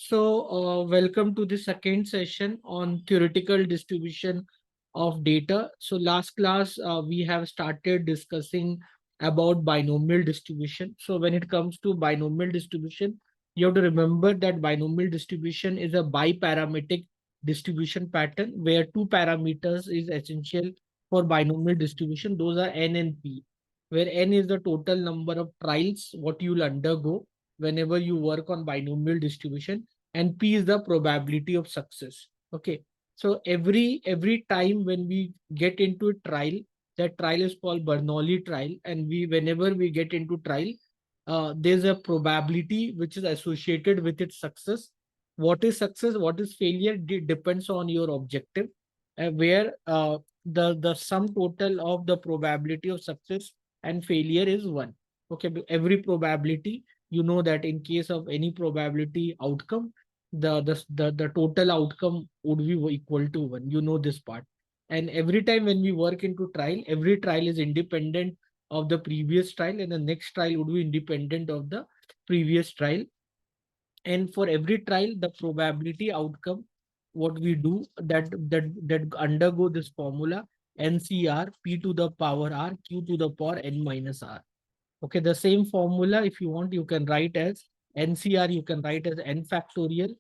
Welcome to the second session on theoretical distribution of data. So, last class we have started discussing about binomial distribution. So, when it comes to binomial distribution, you have to remember that binomial distribution is a biparametric distribution pattern where two parameters is essential for binomial distribution. Those are n and p, where n is the total number of trials what you will undergo whenever you work on binomial distribution, and p is the probability of success. Okay, so every time when we get into a trial, that trial is called Bernoulli trial, and we whenever we get into trial, there's a probability which is associated with its success. What is success, what is failure, depends on your objective, where the sum total of the probability of success and failure is one. Okay, every probability, you know that in case of any probability outcome, the total outcome would be equal to one. You know this part. And every time when we work into trial, every trial is independent of the previous trial, and the next trial would be independent of the previous trial. And for every trial, the probability outcome, what we do, that undergo this formula, NCR P to the power R Q to the power N minus R. Okay, the same formula, if you want, you can write as NCR, you can write as n factorial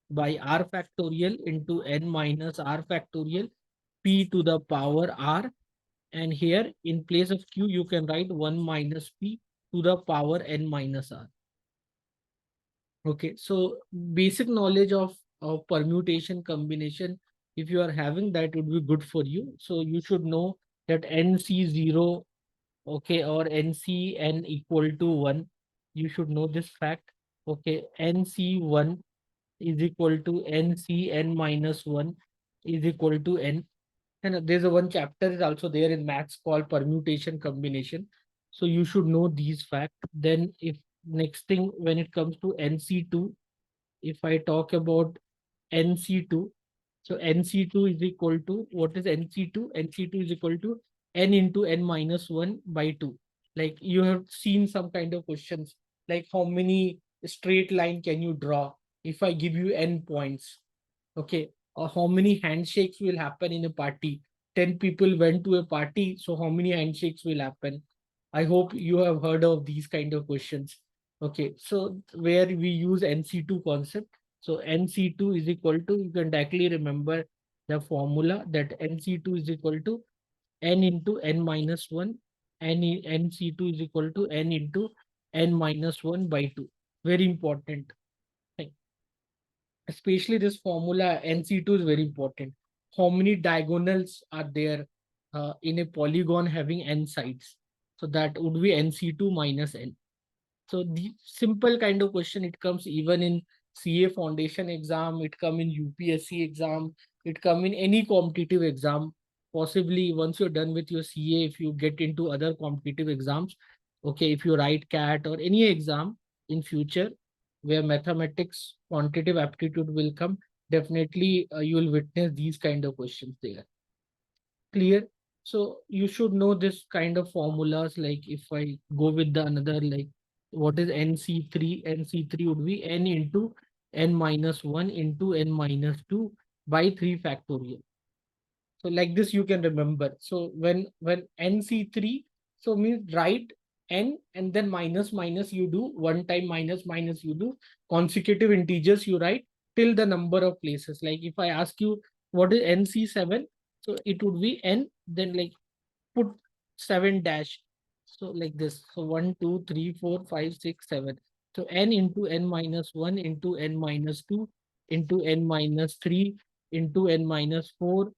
by R factorial into n minus R factorial P to the power R. And here in place of Q, you can write 1 minus P to the power n minus R. Okay, so basic knowledge of permutation combination, if you are having that, would be good for you. So you should know that NC0, okay, or NCN equal to 1. You should know this fact. Okay, NC1 is equal to NCN minus 1 is equal to N. And there's a one chapter is also there in maths called permutation combination. So you should know these facts. Then if next thing when it comes to NC2, if I talk about NC2, so NC2 is equal to, what is NC2? NC2 is equal to N into N minus 1 by 2. Like you have seen some kind of questions, like how many straight line can you draw if I give you N points? Okay, or how many handshakes will happen in a party? 10 people went to a party, so how many handshakes will happen? I hope you have heard of these kind of questions. Okay, so where we use NC2 concept. So NC2 is equal to, you can directly remember the formula that NC2 is equal to N into N minus 1. NC2 is equal to N into N minus 1 by 2. Very important. Especially this formula NC2 is very important. How many diagonals are there in a polygon having n sides? So that would be NC2 minus n. So the simple kind of question, it comes even in CA foundation exam, it come in UPSC exam, it come in any competitive exam. Possibly once you're done with your CA, if you get into other competitive exams, okay, if you write CAT or any exam in future where mathematics, quantitative aptitude will come, definitely you will witness these kind of questions there. Clear? So you should know this kind of formulas. Like if I go with the another, like what is NC3? NC3 would be N into N minus 1 into N minus 2 by 3 factorial. So like this you can remember. So when NC3, so means write N and then minus minus you do, one time minus minus you do, consecutive integers you write till the number of places. Like if I ask you what is NC7, so it would be N, then like put 7 dash. So like this. So 1, 2, 3, 4, 5, 6, 7. So N into N minus 1 into N minus 2 into N minus 3 into N minus 4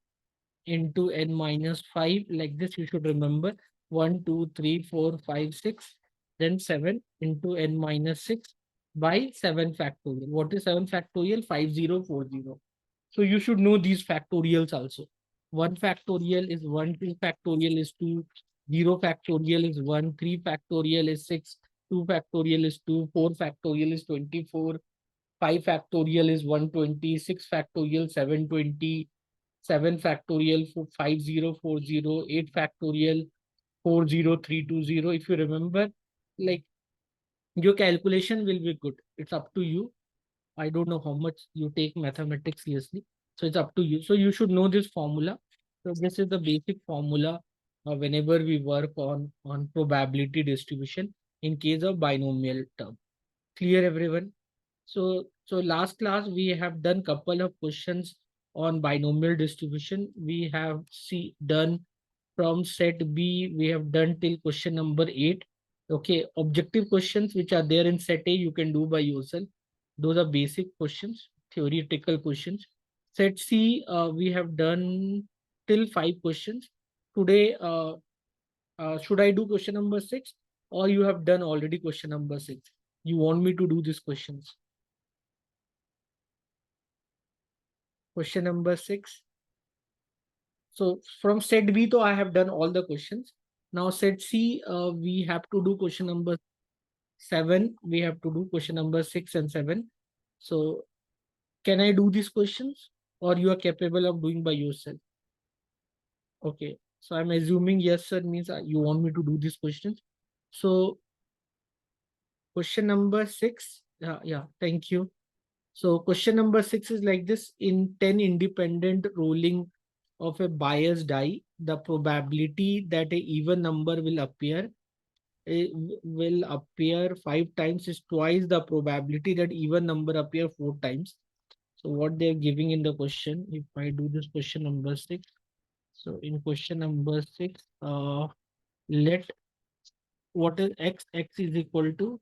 into n minus 5. Like this you should remember 1 2 3 4 5 6, then 7 into n minus 6 by 7 factorial. What is 7 factorial? 5040. So you should know these factorials also. 1 factorial is 1, 2 factorial is 2, 0 factorial is 1, 3 factorial is 6, 2 factorial is 2, 4 factorial is 24, 5 factorial is 120, 6 factorial 720, 7 factorial for 5040, 8 factorial 40320. If you remember, like your calculation will be good. It's up to you. I don't know how much you take mathematics seriously. So it's up to you. So you should know this formula. So this is the basic formula whenever we work on probability distribution in case of binomial term. Clear everyone? So last class we have done couple of questions on binomial distribution. We have done from set B, we have done till question number 8. Okay, objective questions which are there in set A, you can do by yourself. Those are basic questions, theoretical questions. Set C, we have done till 5 questions. Today, should I do question number 6 or you have done already question number 6? You want me to do these questions? Question number 6. So from set B, though I have done all the questions. Now set C, we have to do question number 7. We have to do question number 6 and 7. So can I do these questions or you are capable of doing by yourself? Okay. So I'm assuming yes, sir, means you want me to do these questions. So question number 6. Yeah, thank you. So question number 6 is like this. In 10 independent rolling of a biased die, the probability that a even number will appear will appear 5 times is twice the probability that even number appear 4 times. So what they're giving in the question, if I do this question number 6. So in question number 6, let what is x? X is equal to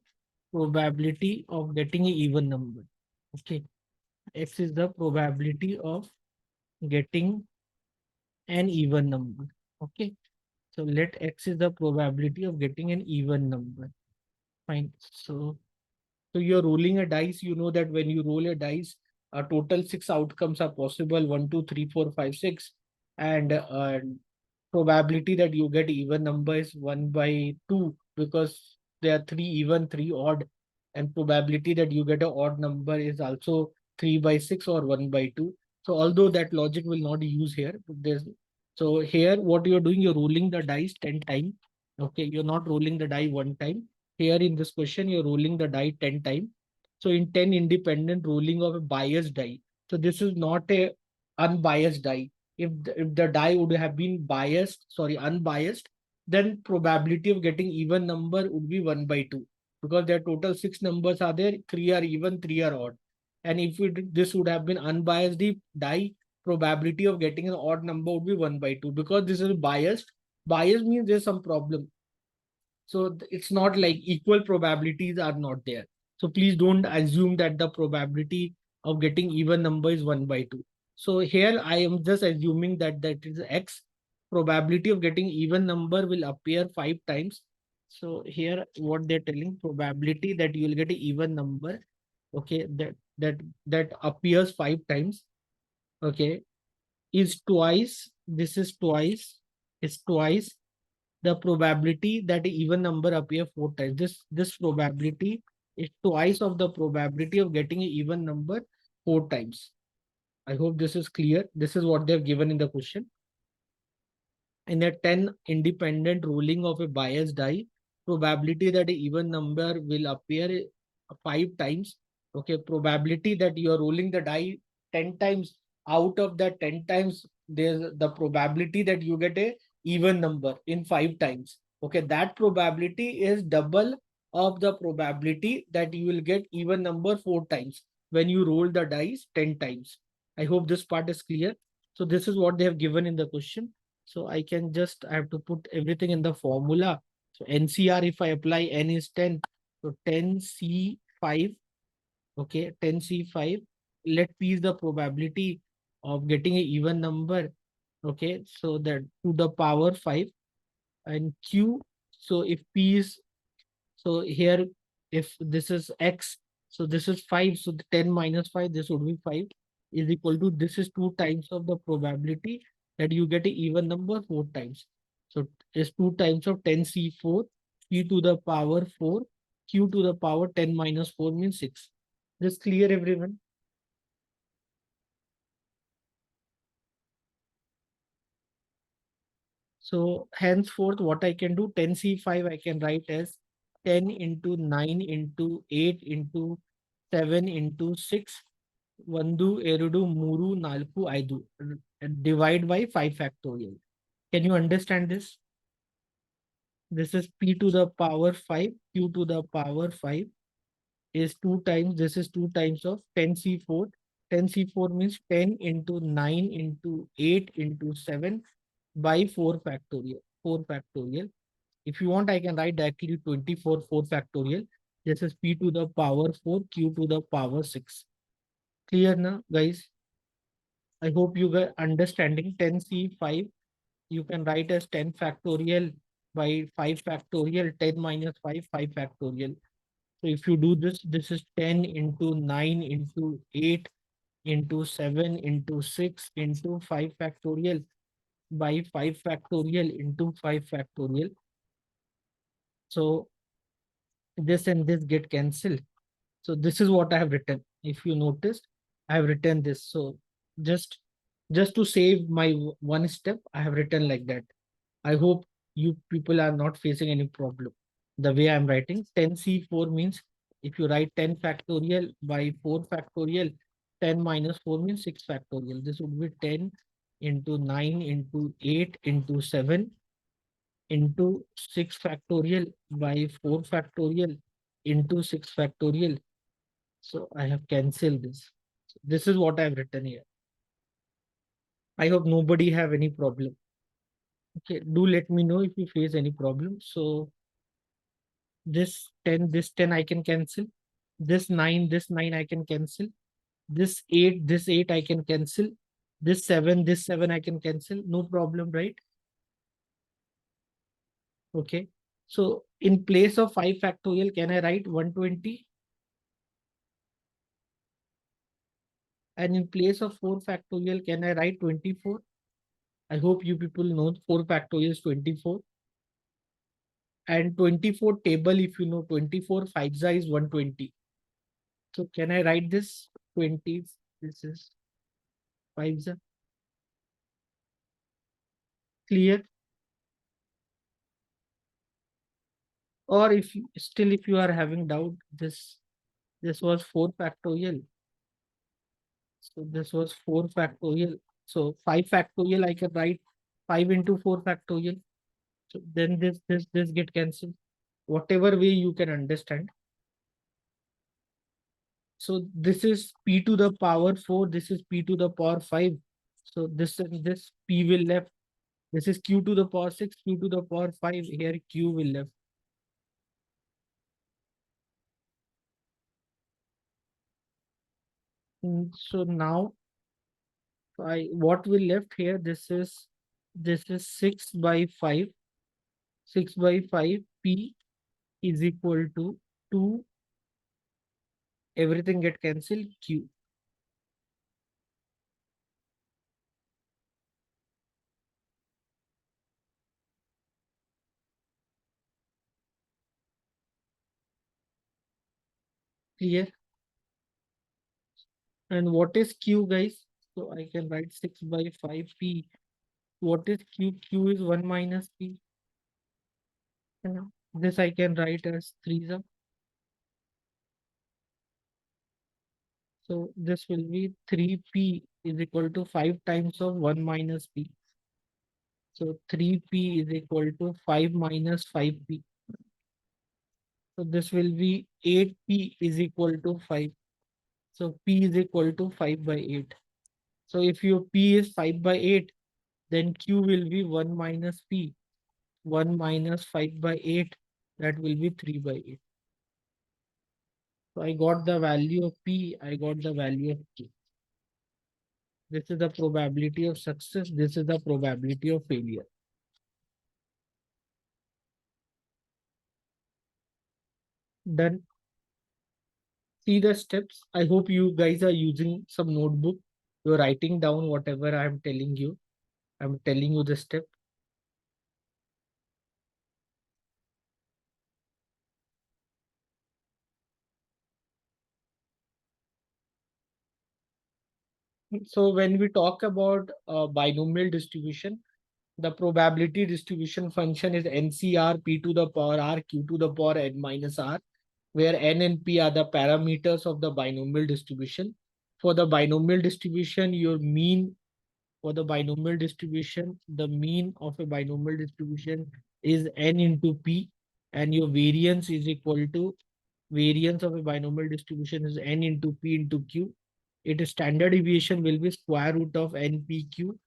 probability of getting an even number. Okay. X is the probability of getting an even number. Okay. So let x is the probability of getting an even number. Fine. So you're rolling a dice. You know that when you roll a dice, a total 6 outcomes are possible: 1, 2, 3, 4, 5, 6, and probability that you get even number is 1/2 because there are 3 even, 3 odd, and probability that you get an odd number is also 3/6 or 1/2. So although that logic will not use here, but so here what you're doing, you're rolling the dice 10 times. Okay, you're not rolling the die one time. Here in this question, you're rolling the die 10 times. So in 10 independent rolling of a biased die. So this is not a unbiased die. If the die would have been unbiased, then probability of getting even number would be 1/2 because there total 6 numbers are there. 3 are even, 3 are odd. And if this would have been unbiased die, probability of getting an odd number would be 1/2 because this is biased. Bias means there's some problem. So it's not like equal probabilities are not there. So please don't assume that the probability of getting even number is 1/2. So here I am just assuming that is x. Probability of getting even number will appear 5 times. So here what they're telling, probability that you will get an even number. Okay, that appears 5 times. Okay, is twice. This is twice. Is twice the probability that an even number appear 4 times. This probability is twice of the probability of getting an even number 4 times. I hope this is clear. This is what they've given in the question. In a 10 independent ruling of a biased die, probability that an even number will appear 5 times. Okay, probability that you are rolling the die 10 times. Out of that 10 times, there's the probability that you get a even number in 5 times. Okay, that probability is double of the probability that you will get even number 4 times when you roll the dice 10 times. I hope this part is clear. So this is what they have given in the question. So I have to put everything in the formula. So NCR, if I apply N is 10, so 10C5, okay, 10C5, let P is the probability of getting an even number, okay, so that to the power 5 and Q, so if P is, so here, if this is X, so this is 5, so the 10 minus 5, this would be 5 is equal to, this is 2 times of the probability that you get an even number 4 times. So it's 2 times of 10C4, P to the power 4, Q to the power 10 minus 4 means 6. This clear everyone? So henceforth, what I can do, 10C5 I can write as 10 into 9 into 8 into 7 into 6. Vandu, Erudu, Muru, Nalku, Aidu. Divide by 5 factorial. Can you understand this? This is p to the power 5, q to the power 5 is 2 times, this is 2 times of 10c4. 10c4 means 10 into 9 into 8 into 7 by 4 factorial. 4 factorial. If you want, I can write directly 24 4 factorial. This is p to the power 4, q to the power 6. Clear now, guys? I hope you got understanding. 10c5 you can write as 10 factorial by 5 factorial, 10 minus 5, 5 factorial. So if you do this, this is 10 into 9 into 8 into 7 into 6 into 5 factorial by 5 factorial into 5 factorial. So this and this get cancelled. So this is what I have written. If you noticed, I have written this. So just just to save my one step, I have written like that. I hope you people are not facing any problem. The way I'm writing 10c4 means if you write 10 factorial by 4 factorial, 10 minus 4 means 6 factorial. This would be 10 into 9 into 8 into 7 into 6 factorial by 4 factorial into 6 factorial. So I have cancelled this. So this is what I have written here. I hope nobody have any problem. Okay, do let me know if you face any problem. So this 10 I can cancel. This 9 I can cancel. This 8 I can cancel. This 7 I can cancel. No problem, right? Okay. So in place of 5 factorial, can I write 120? And in place of 4 factorial, can I write 24? I hope you people know 4 factorial is 24. And 24 table, if you know 24, 5 is 120. So can I write this 20? This is 5 clear. Or if you, still if you are having doubt, this was 4 factorial. So this was 4 factorial. So 5 factorial I can write 5 into 4 factorial. So then this get cancelled. Whatever way you can understand. So this is p to the power 4, this is p to the power 5. So this p will left. This is q to the power 6, q to the power 5. Here q will left. So now I what will left here? This is 6 by 5. 6 by 5 p is equal to 2. Everything get cancelled q. Clear? And what is q, guys? So I can write 6 by 5 p. What is q? Q is 1 minus p. And this I can write as 3. So this will be 3p is equal to 5 times of 1 minus p. So 3p is equal to 5 minus 5p. So this will be 8p is equal to 5. So p is equal to 5 by 8. So if your p is 5 by 8, then q will be 1 minus p. 1 minus 5 by 8, that will be 3 by 8. So I got the value of p, I got the value of q. This is the probability of success. This is the probability of failure. Done. See the steps. I hope you guys are using some notebook. You're writing down whatever I'm telling you. I'm telling you the step. So when we talk about binomial distribution, the probability distribution function is NCR P to the power R Q to the power N minus R. where n and p are the parameters of the binomial distribution. For the binomial distribution, your mean for the binomial distribution, the mean of a binomial distribution is n into p, and your variance is equal to variance of a binomial distribution is n into p into q. Its standard deviation will be square root of npq.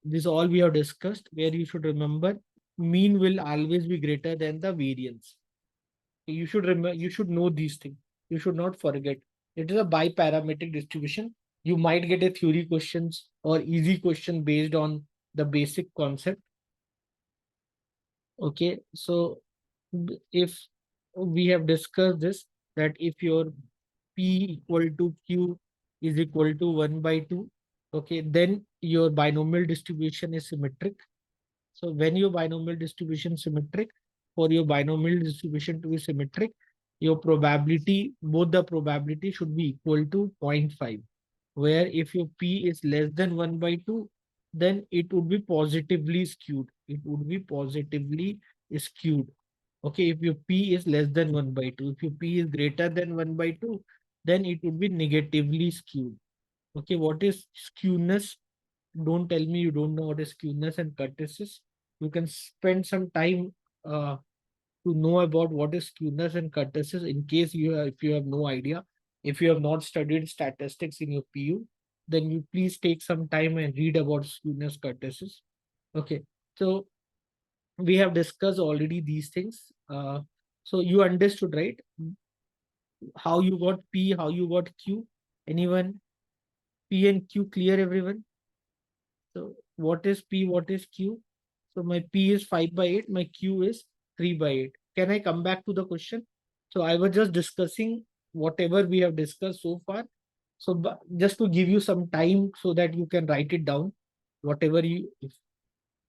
This is all we have discussed, where you should remember mean will always be greater than the variance. You should remember, you should know these things. You should not forget. It is a biparametric distribution. You might get a theory questions or easy question based on the basic concept. Okay, so if we have discussed this, that if your p equal to q is equal to 1 by 2, okay, then your binomial distribution is symmetric. So when your binomial distribution symmetric, for your binomial distribution to be symmetric, your probability, both the probability should be equal to zero point 0.5, where if your p is less than 1 by 2, then it would be positively skewed. It would be positively skewed. Okay, if your p is less than 1 by 2, if your p is greater than 1 by 2, then it would be negatively skewed. Okay, what is skewness? Don't tell me you don't know what is skewness and kurtosis. You can spend some time to know about what is skewness and kurtosis in case if you have no idea. If you have not studied statistics in your PU, then you please take some time and read about skewness kurtosis. Okay, so we have discussed already these things. So you understood, right? How you got P, how you got Q. Anyone? P and Q clear, everyone? So what is P, what is Q? So my P is 5 by 8, my Q is 3 by 8. Can I come back to the question? So I was just discussing whatever we have discussed so far. So just to give you some time so that you can write it down, whatever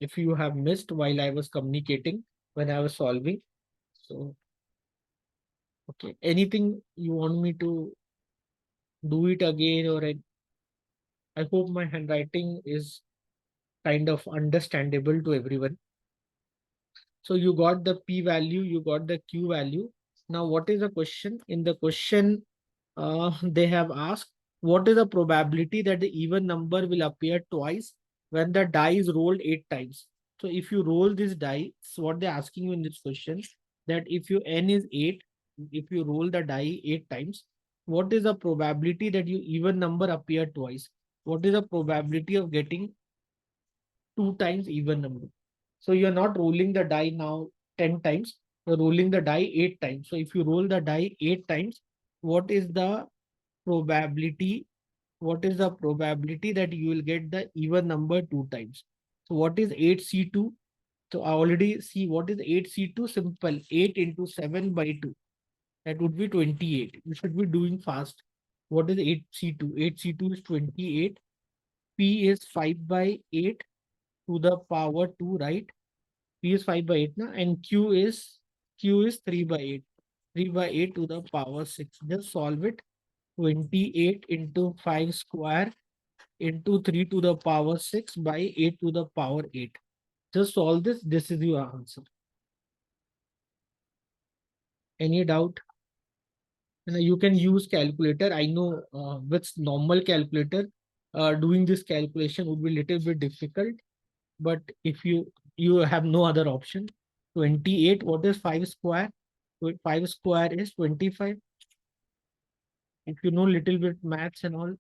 if you have missed while I was communicating, when I was solving. So, okay, anything you want me to do it again, or I hope my handwriting is kind of understandable to everyone. So you got the P value, you got the Q value. Now, what is the question? In the question, they have asked, what is the probability that the even number will appear twice when the die is rolled 8 times? So if you roll this die, so what they're asking you in this question, that if your n is 8, if you roll the die 8 times, what is the probability that your even number appear twice? What is the probability of getting 2 times even number? So you're not rolling the die now 10 times, you're rolling the die 8 times. So if you roll the die 8 times, what is the probability? What is the probability that you will get the even number 2 times? So what is 8C2? So I already see what is 8C2. Simple. 8 into 7 by 2. That would be 28. You should be doing fast. What is 8C2? 8C2 is 28. P is 5 by 8 to the power 2, right? P is 5 by 8 na? And Q is 3 by 8. 3 by 8 to the power 6. Just solve it. 28 into 5 square into 3 to the power 6 by 8 to the power 8. Just solve this. This is your answer. Any doubt? You can use calculator. I know with normal calculator, doing this calculation would be a little bit difficult. But if you have no other option, 28, what is 5 square? 5 square is 25. If you know little bit maths and all,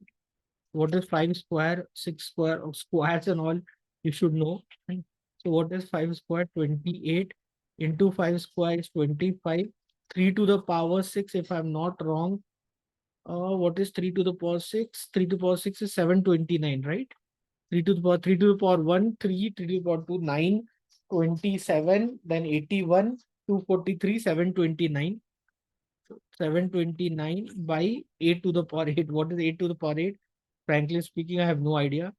what is 5 square, 6 square, or squares and all, you should know. Right? So what is 5 square? 28 into 5 square is 25. 3 to the power 6, if I'm not wrong. What is 3 to the power 6? 3 to the power 6 is 729, right? 3 to the power 3 to the power 1, 3, 3 to the power 2, 9, 27, then 81, 243, 729. 729 by 8 to the power 8. What is 8 to the power 8? Frankly speaking, I have no idea.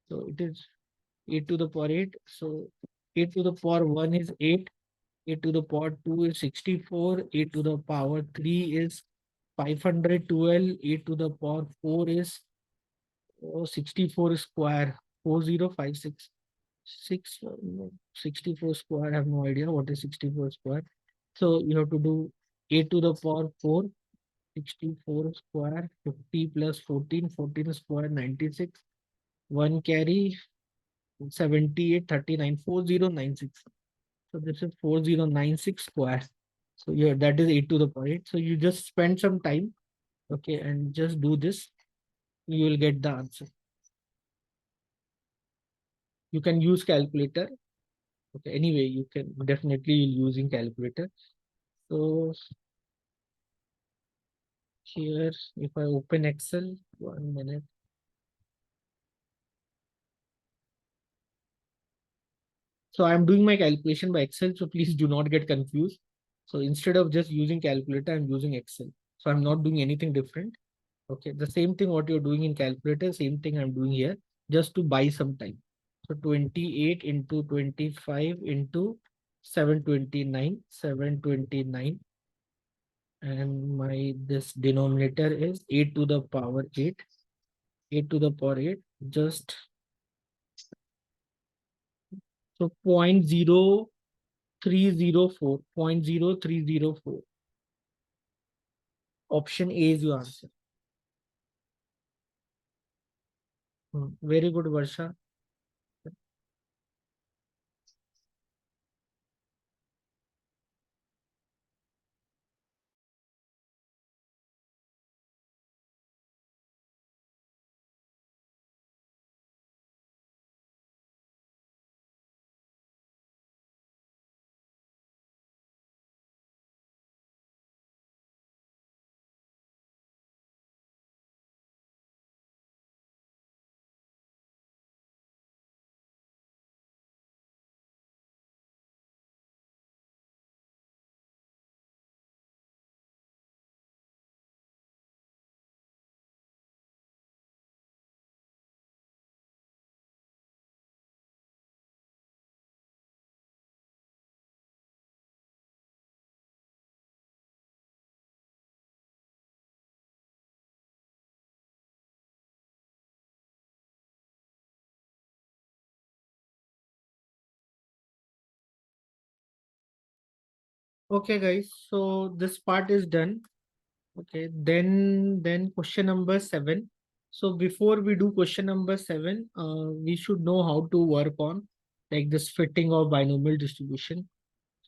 So it is 8 to the power 8. So 8 to the power 1 is 8. 8 to the power 2 is 64. 8 to the power 3 is 512. 8 to the power 4 is 64 square. 4056. 64 square. I have no idea what is 64 square. So you have to do 8 to the power 4, 64 square, 50 plus 14, 14 square, 96. 1 carry, 78, 39, 4096. So this is 4096 square. So yeah, that is 8 to the power 8. So you just spend some time, okay, and just do this. You will get the answer. You can use calculator. Okay, anyway, you can definitely using calculator. So here, if I open Excel, 1 minute. So I'm doing my calculation by Excel. So please do not get confused. So instead of just using calculator, I'm using Excel. So I'm not doing anything different. Okay, the same thing what you're doing in calculator, same thing I'm doing here, just to buy some time. So 28 into 25 into 729, 729. And my this denominator is 8 to the power 8, 8 to the power 8, just so 0.0304, 0.0304. Option A is your answer. Very good, Varsha. Okay, guys. So this part is done. Okay, then question number 7. So before we do question number 7, we should know how to work on like this fitting of binomial distribution.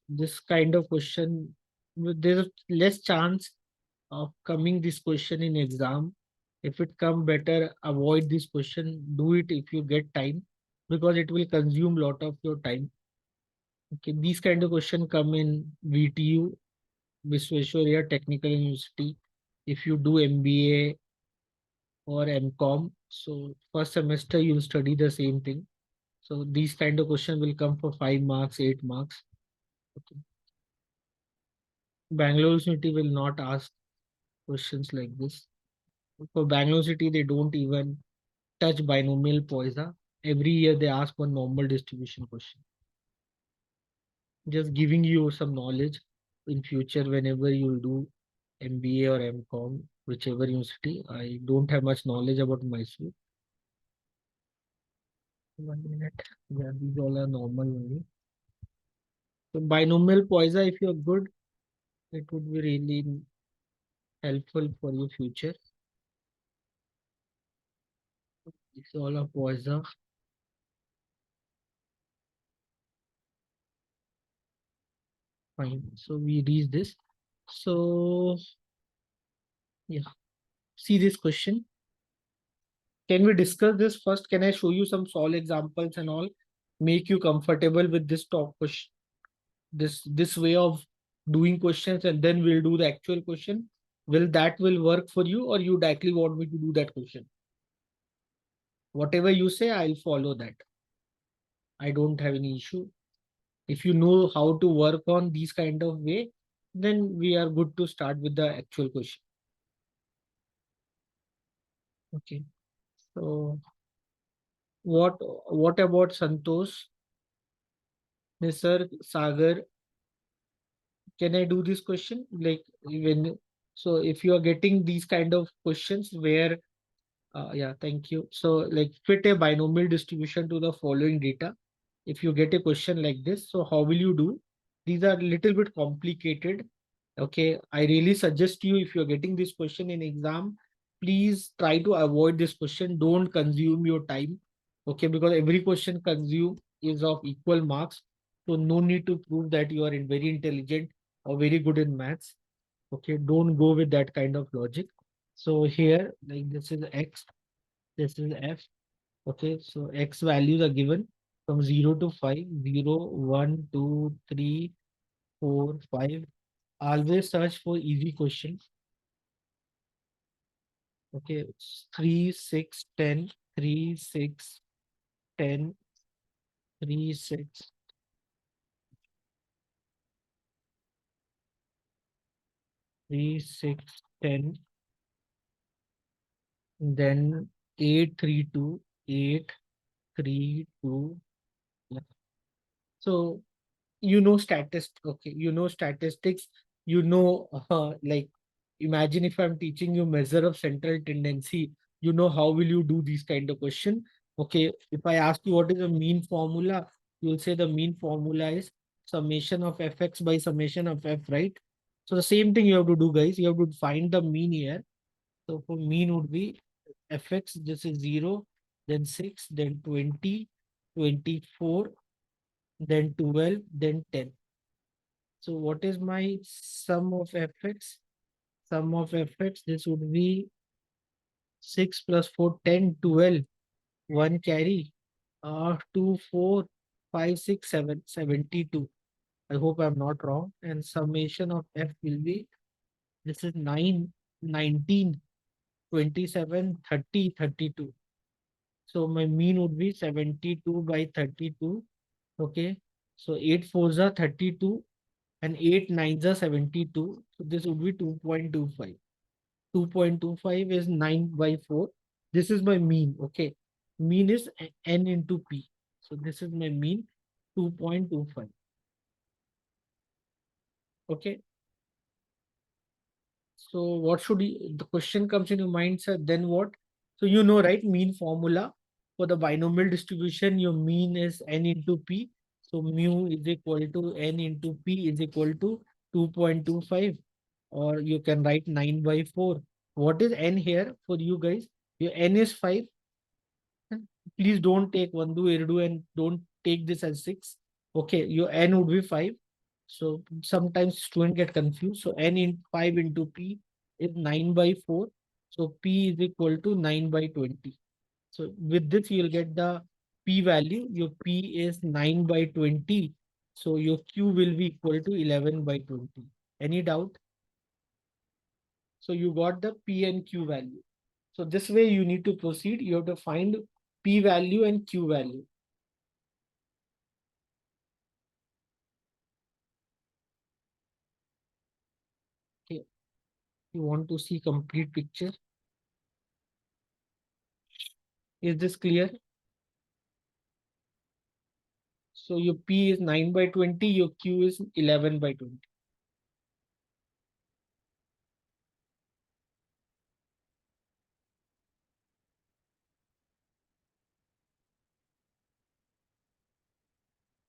This kind of question, there's less chance of coming this question in exam. If it come, better avoid this question. Do it if you get time, because it will consume lot of your time. Okay, these kind of question come in VTU, Visvesvaraya Technical University. If you do MBA or MCOM, so first semester you'll study the same thing. So these kind of question will come for 5 marks, 8 marks. Okay. Bangalore City will not ask questions like this. For Bangalore City, they don't even touch binomial poisa. Every year they ask one normal distribution question. Just giving you some knowledge in future whenever you do MBA or MCOM, whichever university. I don't have much knowledge about Mysore. 1 minute. Yeah, these all are normal only. So binomial poisa, if you're good, it would be really helpful for your future. It's all of poisa. Fine. So we reach this. So yeah, see this question. Can we discuss this first? Can I show you some solve examples and all? Make you comfortable with this top question, this way of doing questions, and then we'll do the actual question. Will that will work for you, or you directly want me to do that question? Whatever you say, I'll follow that. I don't have any issue. If you know how to work on these kind of way, then we are good to start with the actual question. Okay. So what about Santosh, Nisar, Sagar? Can I do this question? Like when so if you are getting these kind of questions where yeah, thank you. So like fit a binomial distribution to the following data. If you get a question like this, so how will you do? These are a little bit complicated. Okay, I really suggest you, if you're getting this question in exam, please try to avoid this question. Don't consume your time. Okay, because every question consumed is of equal marks. So no need to prove that you are very intelligent or very good in maths. Okay, don't go with that kind of logic. So here, like this is X, this is F. Okay, so X values are given from 0 to 5, 0, 1, 2, 3, 4, 5. Always search for easy questions. Okay, it's 3, 6, 10, 3, 6, 10, 3, 6, 3, 6, 10, then 8, 3, 2, 8, 3, 2. Yeah. So statistics. Okay, statistics. Like, imagine if I'm teaching you measure of central tendency. How will you do these kind of question? Okay, if I ask you what is the mean formula, you'll say the mean formula is summation of fx by summation of f, right? So the same thing you have to do, guys. You have to find the mean here. So for mean would be fx, this is 0, then 6, then 20, 24, then 12, then 10. So what is my sum of fx? Sum of fx, this would be 6 plus 4, 10, 12, 1 carry, 2, 4, 5, 6, 7, 72. I hope I'm not wrong. And summation of f will be, this is 9, 19, 27, 30, 32. So my mean would be 72 by 32. Okay. So 8 fours are 32 and 8 nines are 72. So this would be 2.25. 2.25 is 9 by 4. This is my mean. Okay. Mean is n into p. So this is my mean, 2.25. Okay. So what should the question comes in your mind, sir? Then what? So right? Mean formula for the binomial distribution, your mean is n into p. So mu is equal to n into p is equal to 2.25, or you can write 9 by 4. What is n here for you guys? Your n is 5. Please don't take one do irdu and don't take this as 6. Okay, your n would be 5. So sometimes student get confused. So n in 5 into p is 9 by 4. So p is equal to 9 by 20. So with this you'll get the p value. Your p is 9 by 20. So your q will be equal to 11 by 20. Any doubt? So you got the p and q value. So this way you need to proceed. You have to find p value and q value. Okay. You want to see complete picture. Is this clear? So your P is 9 by 20, your Q is 11 by 20.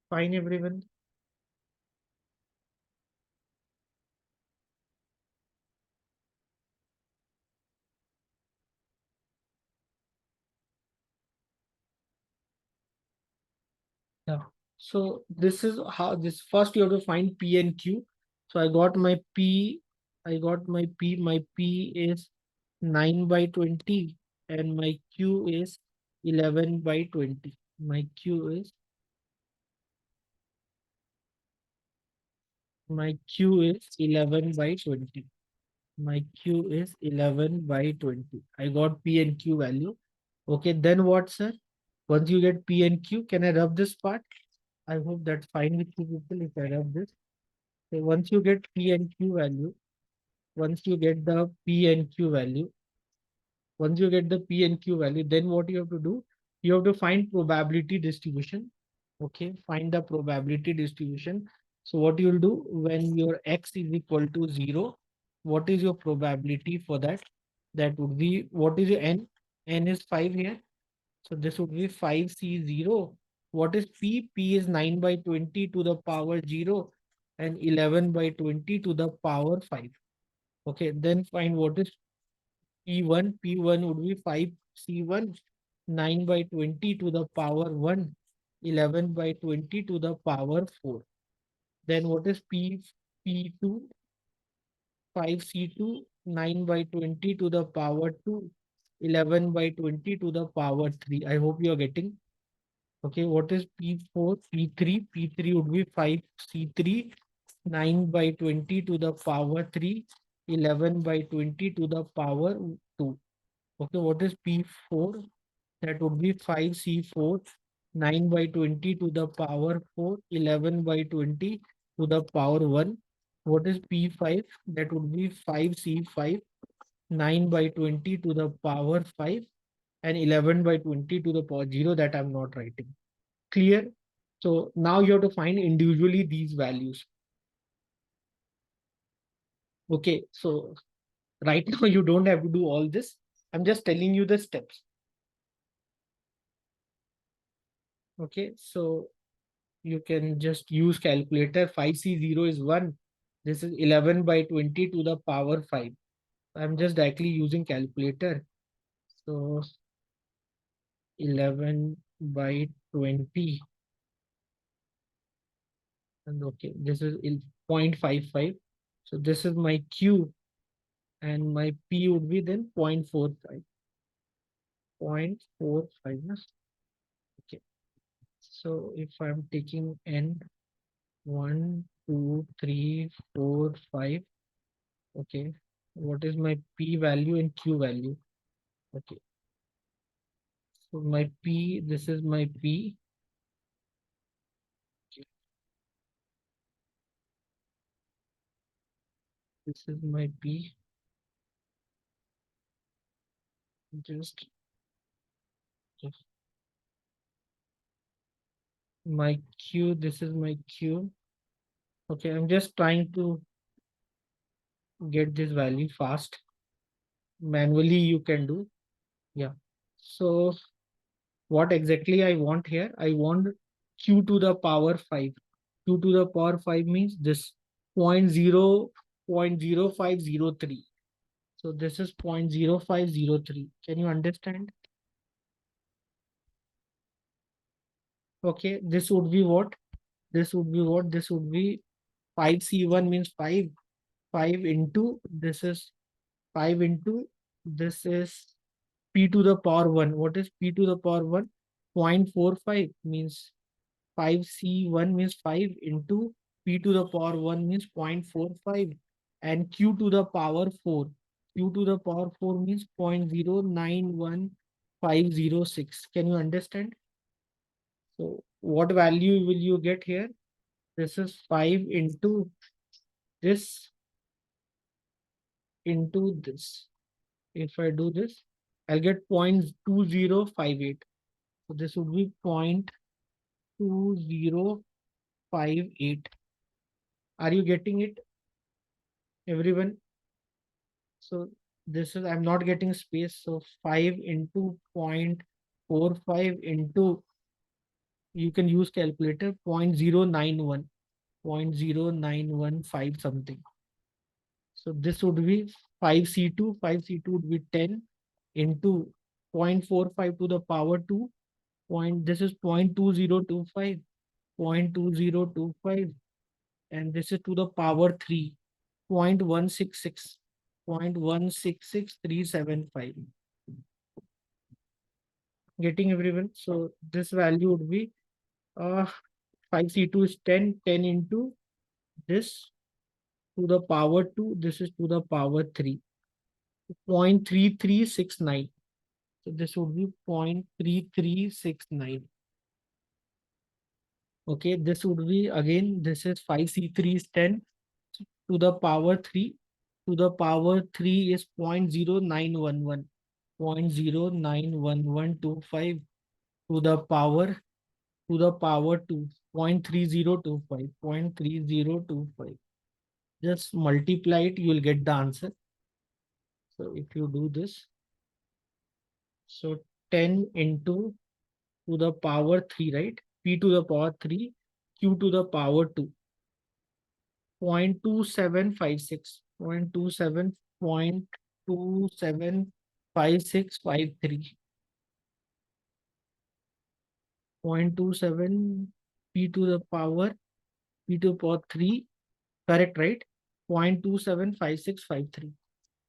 Fine, everyone. Yeah. So this is how this first you have to find P and Q. So I got my P, my P is 9 by 20 and my Q is 11 by 20. My Q is 11 by 20. My Q is 11 by 20. I got P and Q value. Okay, then what, sir? Once you get P and Q, can I rub this part? I hope that's fine with you people if I rub this. So once you get P and Q value, once you get the P and Q value, once you get the P and Q value, then what you have to do? You have to find probability distribution. Okay, find the probability distribution. So what you'll do when your X is equal to 0, what is your probability for that? That would be, what is your N? N is 5 here. So this would be 5C0. What is P? P is 9 by 20 to the power 0. and 11 by 20 to the power 5. Okay, then find what is P1. P1 would be 5C1, 9 by 20 to the power 1, 11 by 20 to the power 4. Then what is P2? 5C2, 9 by 20 to the power 2, 11 by 20 to the power 3. I hope you are getting. Okay, what is P4? P3. P3 would be 5C3, 9 by 20 to the power 3, 11 by 20 to the power 2. Okay, what is P4? That would be 5C4, 9 by 20 to the power 4, 11 by 20 to the power 1. What is P5? That would be 5C5, 9 by 20 to the power 5, and 11 by 20 to the power 0 that I'm not writing. Clear? So now you have to find individually these values. Okay, so right now you don't have to do all this. I'm just telling you the steps. Okay, so you can just use calculator. 5C0 is 1. This is 11 by 20 to the power 5. I'm just directly using calculator. So 11 by 20. And okay, this is 0.55. So this is my Q, and my P would be then 0.45. 0.45. Okay. So if I'm taking N, 1, 2, 3, 4, 5. Okay. What is my P value and Q value? Okay. So my P, this is my P. This is my P. Just my Q. This is my Q. Okay, I'm just trying to get this value fast. Manually, you can do. Yeah. So what exactly I want here? I want Q to the power 5. Q to the power 5 means this 0.0503. So this is 0.0503. Can you understand? Okay, this would be what? This would be what? This would be 5C1 means 5. 5 into this is 5 into this is P to the power 1. What is P to the power 1? 0.45 means 5C1 means 5 into P to the power 1 means 0.45, and Q to the power 4. Q to the power 4 means 0.091506. Can you understand? So what value will you get here? This is 5 into this into this. If I do this, I'll get 0.2058. So this would be 0.2058. Are you getting it, everyone? So this is, I'm not getting space. So 5 into 0.45 into, you can use calculator, 0.091, 0.0915 something. So this would be 5C2. 5C2 would be 10 into 0.45 to the power 2. This is 0.2025, 0.2025, and this is to the power 3, 0.166, 0.166375. Getting everyone? So this value would be 5C2 is 10, 10 into this to the power 2, this is to the power 3, 0.3369. So this would be 0.3369. Okay, this would be again, this is 5C3 is 10 to the power 3. To the power 3 is 0.0911. 0.091125 to the power 2, 0.3025, 0.3025. Just multiply it, you will get the answer. So if you do this, so 10 into to the power 3, right? P to the power 3, Q to the power 2. 0.2756, 0.275653, 0.27 p to the power p to the power 3, correct, right? 0.275653,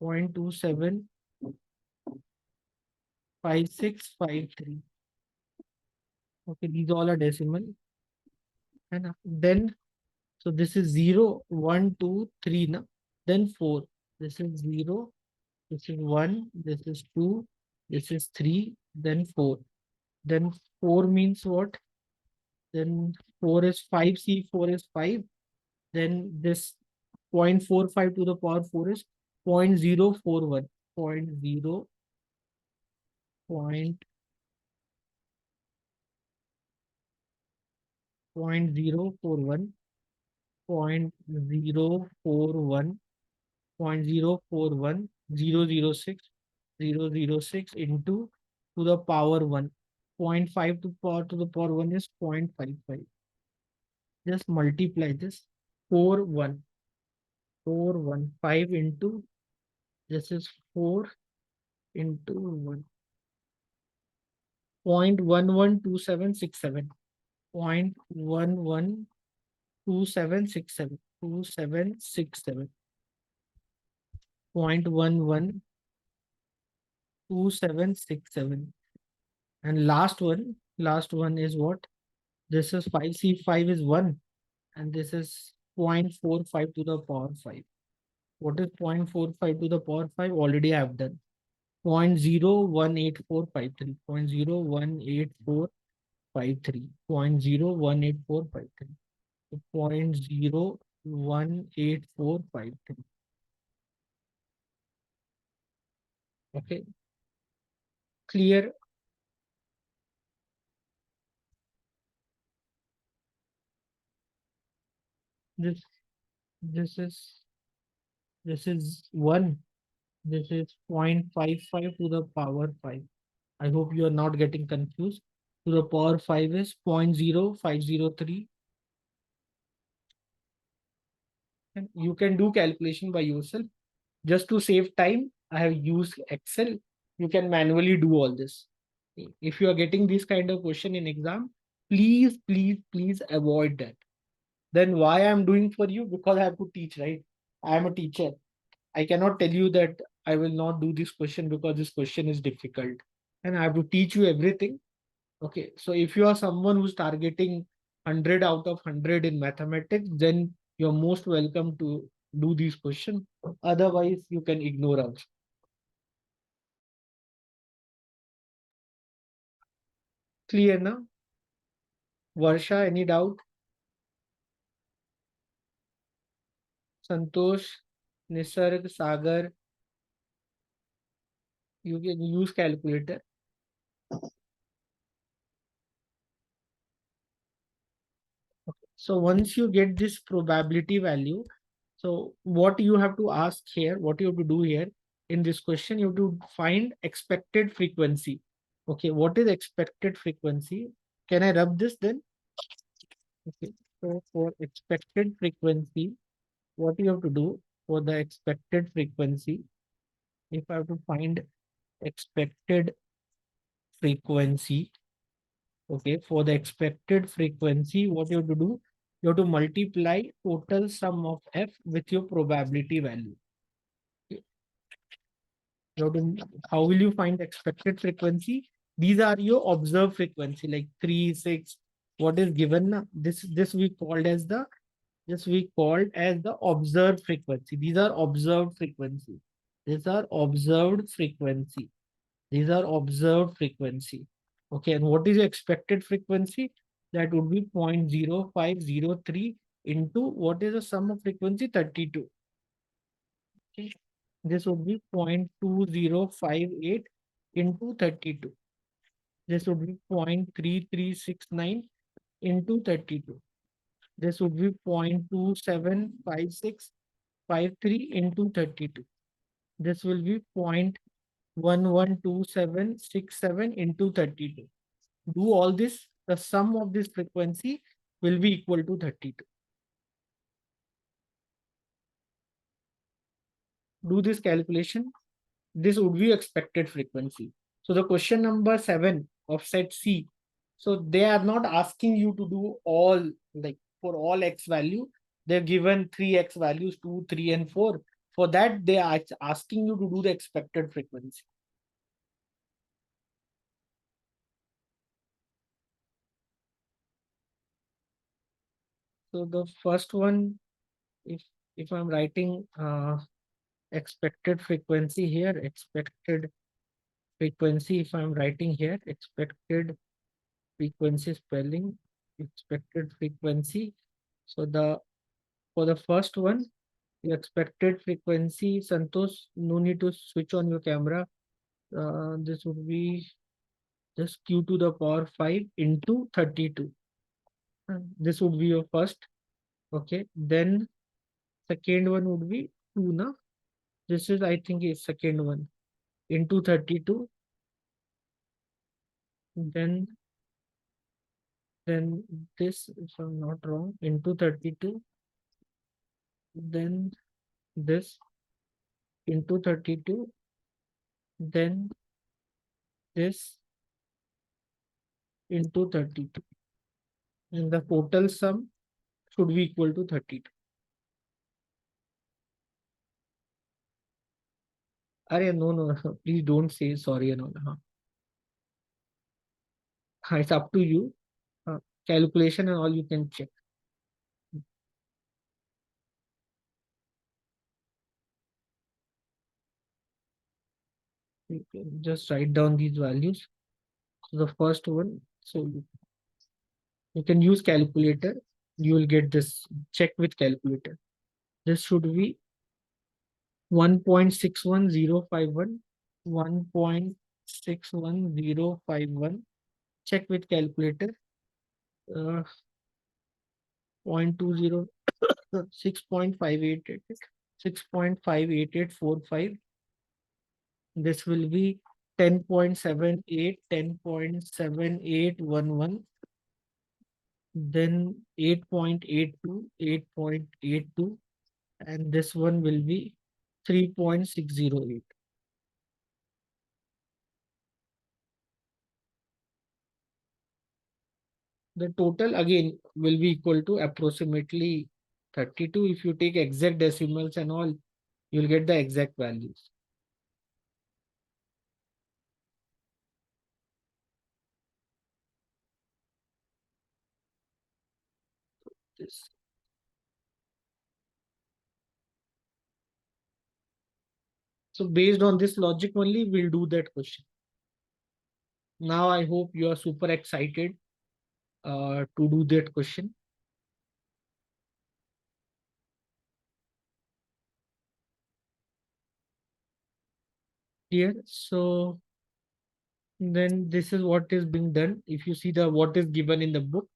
0.275653. Okay, these all are decimal. And then, so this is 0, 1, 2, 3, na? Then 4. This is 0, this is 1, this is 2, this is 3, then 4. Then 4 means what? Then 4 is 5, see 4 is 5. Then this 0.45 to the power 4 is 0.041. 0.0, point 0.041, 0.041, 0.041, 006 into to the power 1. 0.5 to the power 1 is 0.55. Just multiply this. 4, 1. 4, 1. 5 into, this is 4 into 1. 0.112767. 0.112767. 2767. 0.112767. And last one is what? This is 5. See, 5 is 1. And this is 0.45 to the power 5. What is 0.45 to the power 5? Already I have done. 0.018453. 0.018453. 0.018453. 0.018453. Okay, clear. This this is this is 1. This is 0.55 to the power 5. I hope you are not getting confused. To the power 5 is 0.0503. And you can do calculation by yourself. Just to save time, I have used Excel. You can manually do all this. If you are getting this kind of question in exam, please avoid that. Then why I'm doing for you? Because I have to teach, right? I am a teacher. I cannot tell you that I will not do this question because this question is difficult. And I have to teach you everything. Okay, so if you are someone who's targeting 100 out of 100 in mathematics, then you're most welcome to do these questions. Otherwise, you can ignore us. Clear now? Varsha, any doubt? Santosh, Nisarg, Sagar, you can use calculator. So once you get this probability value, so what you have to ask here, what you have to do here in this question, you have to find expected frequency. Okay, what is expected frequency? Can I rub this then? Okay, so for expected frequency, what you have to do for the expected frequency, if I have to find expected frequency, okay, for the expected frequency, what you have to do? You have to multiply total sum of f with your probability value. Okay. You have to, how will you find expected frequency? These are your observed frequency, like 3, 6. What is given? This we called as the observed frequency. These are observed frequency. These are observed frequency. These are observed frequency. Okay, and what is your expected frequency? That would be 0.0503 into what is the sum of frequency? 32. Okay. This would be 0.2058 into 32. This would be 0.3369 into 32. This would be 0.275653 into 32. This will be 0.112767 into 32. Do all this, the sum of this frequency will be equal to 32. do this calculation, this would be expected frequency. So the question number 7 of set C. So they are not asking you to do all, like for all x value. They're given three x values, 2, 3, and 4. For that, they are asking you to do the expected frequency. So the first one, if if I'm writing expected frequency here, expected frequency, if I'm writing here, expected frequency spelling, expected frequency. So the for the first one, the expected frequency, Santosh, no need to switch on your camera. This would be just q to the power 5 into 32. This would be your first. Okay. Then second one would be 2 na. This is, I think, is second one into 32. Then then this, if I'm not wrong, into 32. Then this into 32. Then this into 32. And the total sum should be equal to 32. Arey, no, no, please don't say sorry and all. It's up to you. Calculation and all you can check. You can just write down these values. So the first one, so you can use calculator. You will get this. Check with calculator. This should be 1.61051. 1.61051. Check with calculator. 0.20, 6.588, 6.58845. This will be 10.78, 10.7811, then 8.82, 8.82, and this one will be 3.608. The total again will be equal to approximately 32. If you take exact decimals and all, you'll get the exact values. This. So based on this logic only, we'll do that question. Now I hope you are super excited to do that question. Here, so then this is what is being done. If you see the what is given in the book.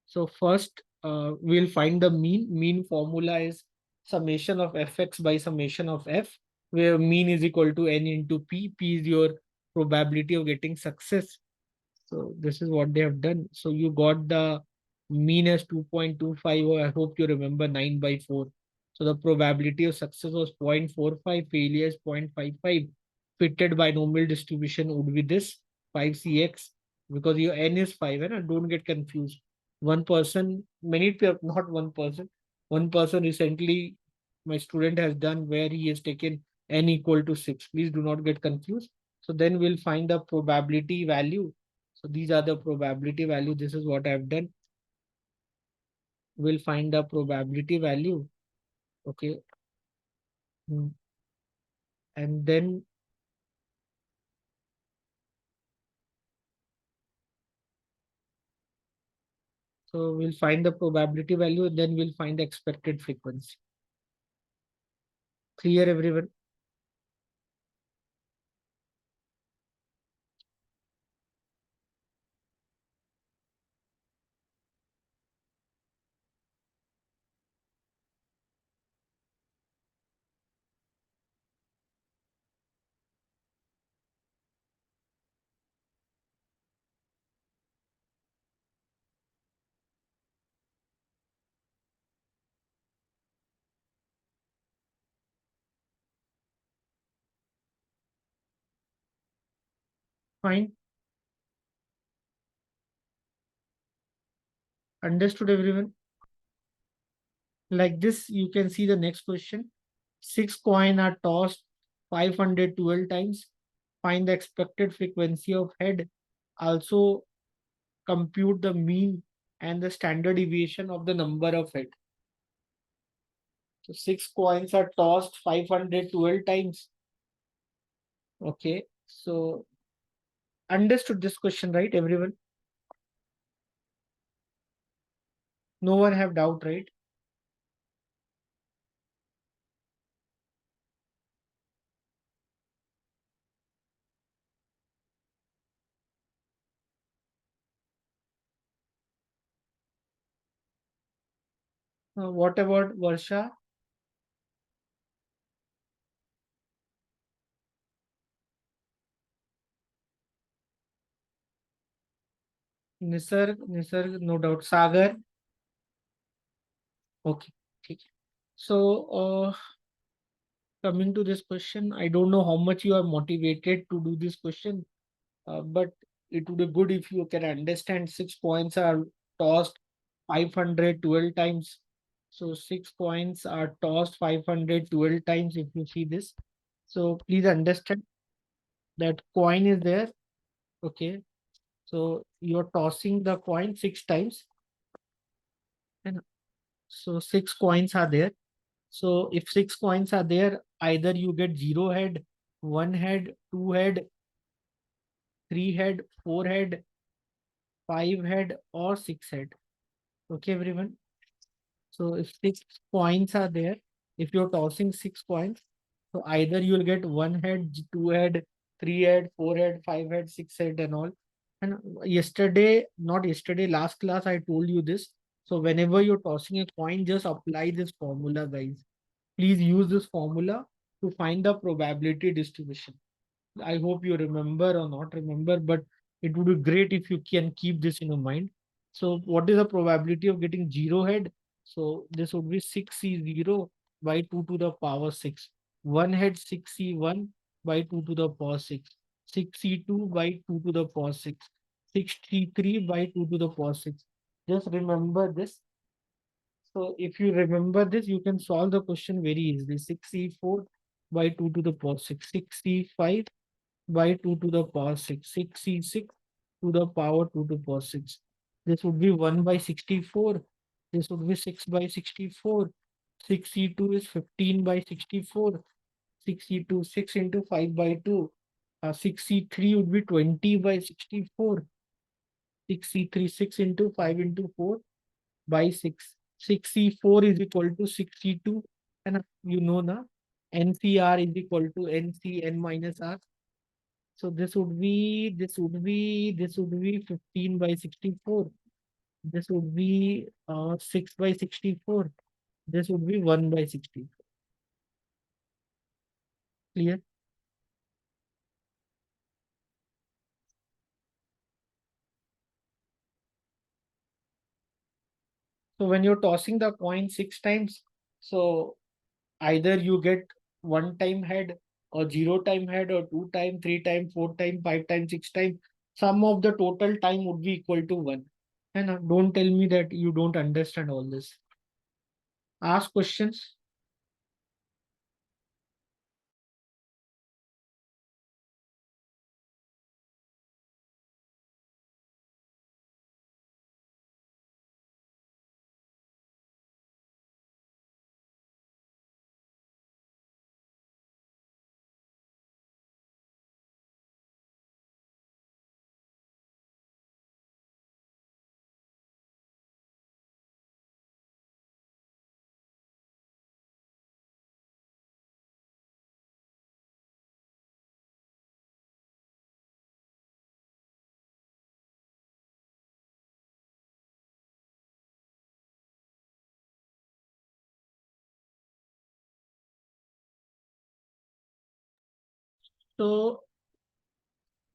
So first, we'll find the mean. Mean formula is summation of fx by summation of f, where mean is equal to n into p. P is your probability of getting success. So this is what they have done. So you got the mean as 2.25, or I hope you remember 9 by 4. So the probability of success was 0.45, failure is 0.55. Fitted binomial distribution would be this 5cx, because your n is 5, and don't get confused. One person, many people, not one person recently, my student has done where he has taken n equal to 6. Please do not get confused. So then we'll find the probability value. So these are the probability value. This is what I've done. We'll find the probability value. Okay. And then so we'll find the probability value, and then we'll find the expected frequency. Clear, everyone? Fine. Understood, everyone? Like this, you can see the next question. 6 coins are tossed 512 times. Find the expected frequency of head. Also compute the mean and the standard deviation of the number of head. So 6 coins are tossed 512 times. Okay. So understood this question, right, everyone? No one have doubt, right? What about Varsha? Nisarg, no doubt. Sagar. Okay. ठीक है. So, coming to this question, I don't know how much you are motivated to do this question, but it would be good if you can understand 6 coins are tossed 512 times. So 6 coins are tossed 512 times if you see this. So please understand that coin is there. Okay. So you're tossing the coin 6 times. And so 6 coins are there. So if 6 coins are there, either you get 0 head, 1 head, 2 head, 3 head, 4 head, 5 head, or 6 head. Okay, everyone. So if 6 coins are there, if you're tossing 6 coins, so either you'll get 1 head, 2 head, 3 head, 4 head, 5 head, 6 head, and all. And yesterday, not yesterday, last class, I told you this. So whenever you're tossing a coin, just apply this formula, guys. Please use this formula to find the probability distribution. I hope you remember or not remember, but it would be great if you can keep this in your mind. So what is the probability of getting 0 head? So this would be 6C0 by 2 to the power 6. 1 head 6C1 by 2 to the power 6. 6C2 by 2 to the power 6. 6C3 by 2 to the power 6. Just remember this. So if you remember this, you can solve the question very easily. 6C4 by 2 to the power 6. 6C5 by 2 to the power 6. 6C6 to the power 2 to the power 6. This would be 1 by 64. This would be 6 by 64. 6C2 is 15 by 64. 6C2, 6 into 5 by 2. 6C3 would be 20 by 64. 6C3, 6 into 5 into 4 by 6. 6C4 is equal to 62. And you know na, NCR is equal to NCN minus R. So this would be 15 by 64. This would be 6 by 64. This would be 1 by 64. Clear? So when you're tossing the coin 6 times, so either you get 1 time head or 0 time head or 2 time, 3 time, 4 time, 5 time, 6 time. Sum of the total time would be equal to 1. And don't tell me that you don't understand all this. Ask questions. So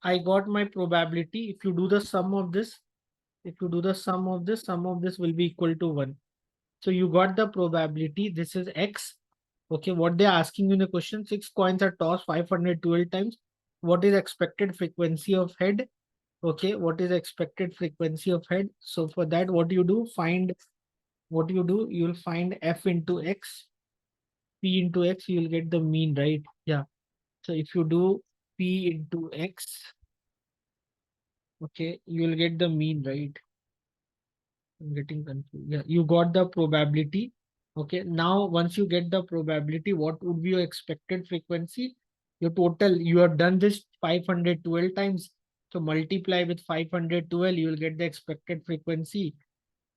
I got my probability. If you do the sum of this, if you do the sum of this will be equal to 1. So you got the probability. This is X. Okay, what they're asking you in the question, 6 coins are tossed 512 times. what is expected frequency of head? Okay, what is expected frequency of head? So for that, what you do, you will find f into x, p into x, you will get the mean, right? Yeah. So if you do p into x, okay, you will get the mean, right? I'm getting confused. Yeah, you got the probability. Okay, now once you get the probability, what would be your expected frequency? Your total, you have done this 512 times. So multiply with 512, you will get the expected frequency.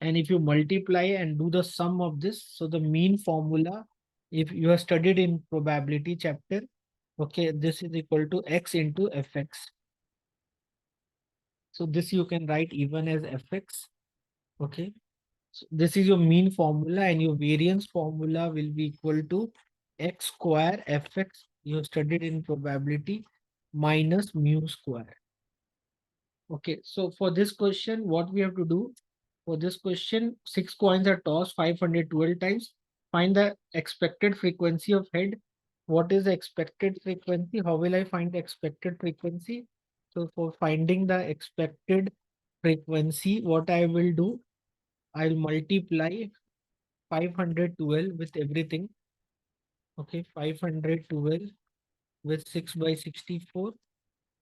And if you multiply and do the sum of this, so the mean formula, if you have studied in probability chapter, okay, this is equal to x into fx. So this you can write even as fx. Okay. So this is your mean formula, and your variance formula will be equal to x square fx you studied in probability minus mu square. Okay, so for this question, what we have to do? For this question, 6 coins are tossed 512 times. Find the expected frequency of head. What is the expected frequency? How will I find the expected frequency? So for finding the expected frequency, what I will do, I'll multiply 512 with everything. Okay, 512 with 6 by 64,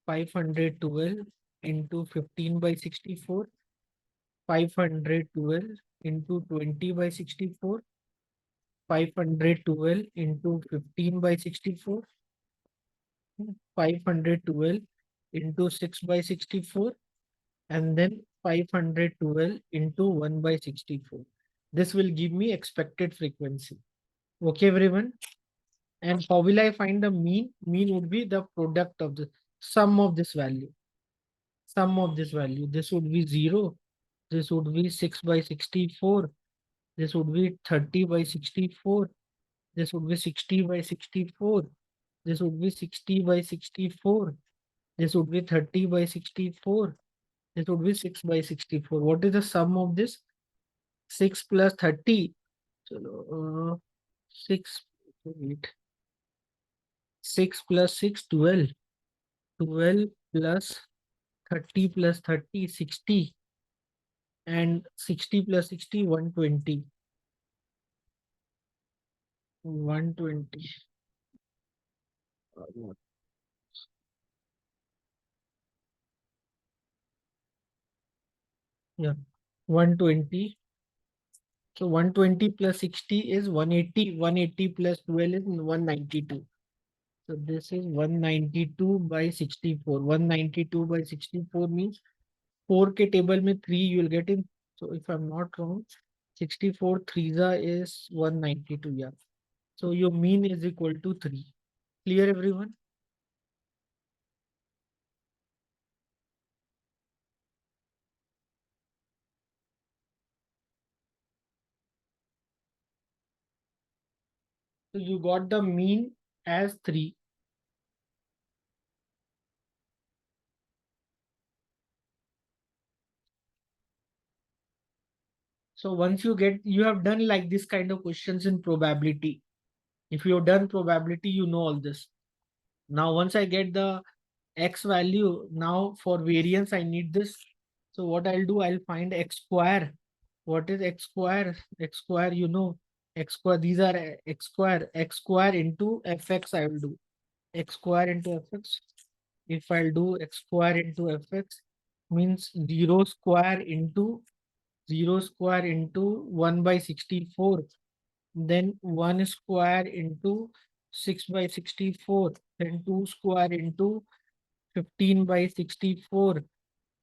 512 into 15 by 64, 512 into 20 by 64, 512 into 15 by 64, 512 into 6 by 64, and then 512 into 1 by 64. This will give me expected frequency. Okay, everyone. And how will I find the mean? Mean would be the product of the sum of this value. Sum of this value. This would be 0. This would be 6 by 64. This would be 30 by 64. This would be 60 by 64. This would be 60 by 64. This would be 30 by 64. This would be 6 by 64. What is the sum of this? 6 plus 30. So, 6, wait. 6 plus 6, 12. 12 plus 30 plus 30, 60. And 60 plus 60, 120. 120. Yeah, 120. So 120 plus 60 is 180. 180 plus 12 is 192. So this is 192 by 64. 192 by 64 means 4 के table में 3 you will get in. So if I'm not wrong, 64 threes is 192. Yeah. So your mean is equal to 3. Clear, everyone? So you got the mean as 3. So once you have done like this kind of questions in probability. If you have done probability, you know all this. Now, once I get the x value, now for variance, I need this. So what I'll do, I'll find x square. What is x square? X square, x square, these are x square into fx I will do. X square into fx. If I'll do x square into fx, means 0 square into 1 by 64, then 1 square into 6 by 64, then 2 square into 15 by 64,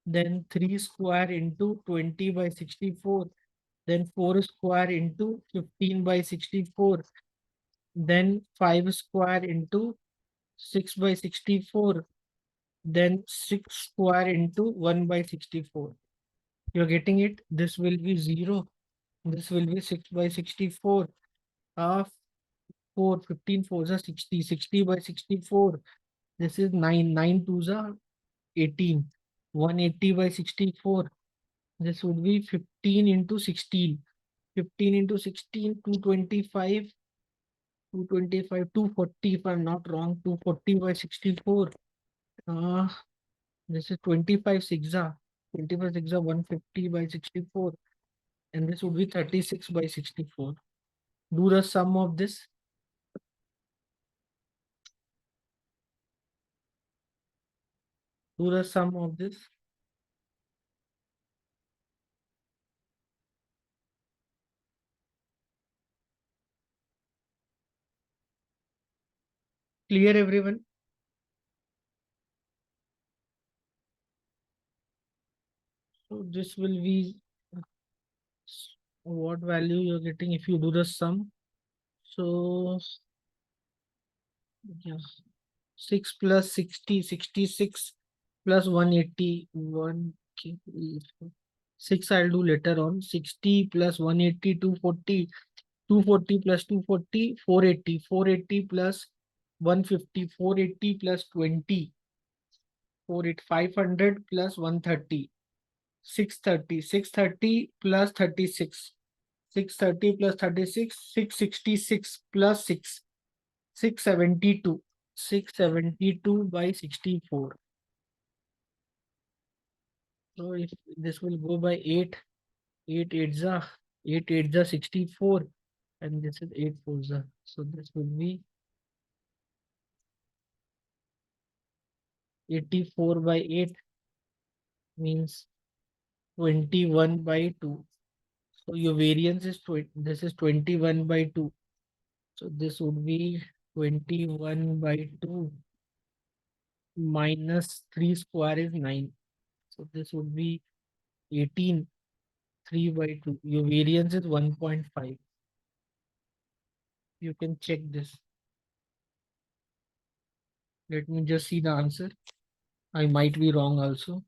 then 3 square into 20 by 64, then 4 square into 15 by 64, then 5 square into 6 by 64, then 6 square into 1 by 64. You're getting it? This will be 0. This will be 6 by 64. Uh, 4, 15, 4 is 60, 60 by 64. This is 9, 9 2s are 18, 180 by 64. This would be 15 into 16, 15 into 16, 225, 225, 240 if I'm not wrong, 240 by 64. Uh, this is 25 sixa. 25 sixa 150 by 64. And this would be 36 by 64. Do the sum of this. Do the sum of this. Clear, everyone? So this will be what value you're getting if you do the sum. So yeah, 6 plus 60, 66 plus 180, 6 I'll do later on. 60 plus 180, 240, 240 plus 240, 480, 480 plus 150, 480 plus 20, 48, 500 plus 130, 630, 630 plus 36, 630 plus 36, 666 plus 6, 672, 672 by 64. So if this will go by 8, 8 8 8 8 64, and this is 8 4 So this will be 84 by 8 means 21 by 2. So your variance is 20, this is 21 by 2. So this would be 21 by 2 minus 3 square is 9. So this would be 18, 3 by 2. Your variance is 1.5. You can check this. Let me just see the answer. I might be wrong also.